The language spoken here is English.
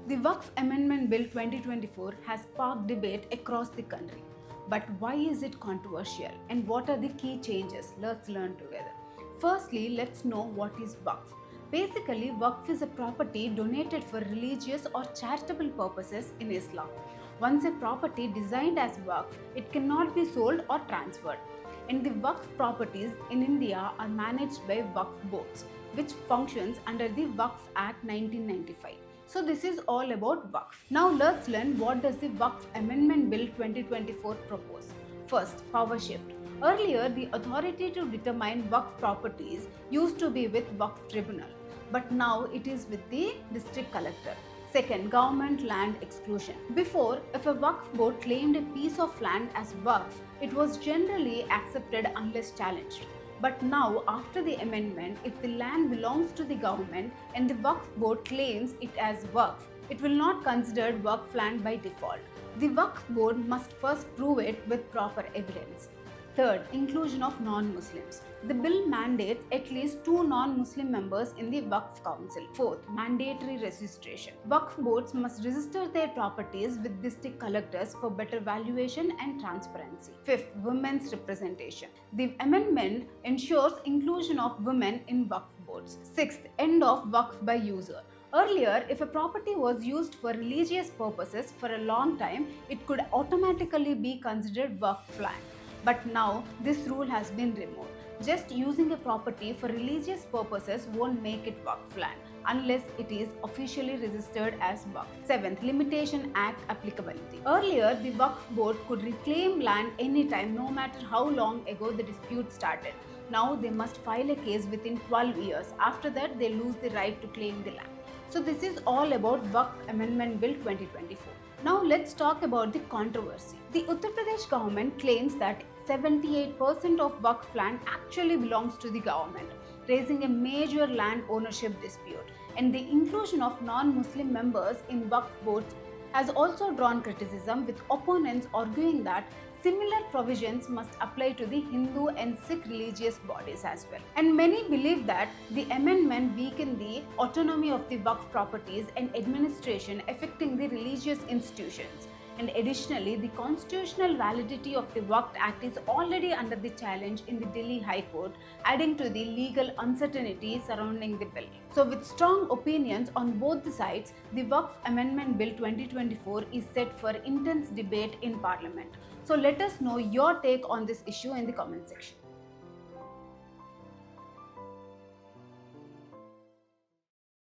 The Waqf Amendment Bill 2024 has sparked debate across the country. But why is it controversial and what are the key changes? Let's learn together. Firstly, let's know what is Waqf. Basically, Waqf is a property donated for religious or charitable purposes in Islam. Once a property designed as Waqf, it cannot be sold or transferred. And the Waqf properties in India are managed by Waqf boards, which functions under the Waqf Act 1995. So this is all about Waqf. Now let's learn what does the Waqf Amendment Bill 2024 propose. First, power shift. Earlier, the authority to determine Waqf properties used to be with Waqf Tribunal, but now it is with the District Collector. Second, government land exclusion. Before, if a Waqf board claimed a piece of land as Waqf, it was generally accepted unless challenged. But now, after the amendment, if the land belongs to the government and the Waqf board claims it as Waqf, it will not considered Waqf land by default. The Waqf board must first prove it with proper evidence. Third, inclusion of non-Muslims. The bill mandates at least 2 non-Muslim members in the Waqf Council. Fourth, mandatory registration. Waqf boards must register their properties with district collectors for better valuation and transparency. Fifth, women's representation. The amendment ensures inclusion of women in Waqf boards. Sixth, end of Waqf by user. Earlier, if a property was used for religious purposes for a long time, it could automatically be considered Waqf land. But now, this rule has been removed. Just using a property for religious purposes won't make it Waqf land unless it is officially registered as Waqf. Seventh, Limitation Act applicability. Earlier, the Waqf board could reclaim land anytime, no matter how long ago the dispute started. Now, they must file a case within 12 years. After that, they lose the right to claim the land. So this is all about Waqf Amendment Bill 2024. Now let's talk about the controversy. The Uttar Pradesh government claims that 78% of Waqf land actually belongs to the government, raising a major land ownership dispute. And the inclusion of non-Muslim members in Waqf boards has also drawn criticism, with opponents arguing that similar provisions must apply to the Hindu and Sikh religious bodies as well. And many believe that the amendment weakened the autonomy of the Waqf properties and administration, affecting the religious institutions. And additionally, the constitutional validity of the Waqf Act is already under the challenge in the Delhi High Court, adding to the legal uncertainty surrounding the bill. So with strong opinions on both the sides, the Waqf Amendment Bill 2024 is set for intense debate in Parliament. So let us know your take on this issue in the comment section.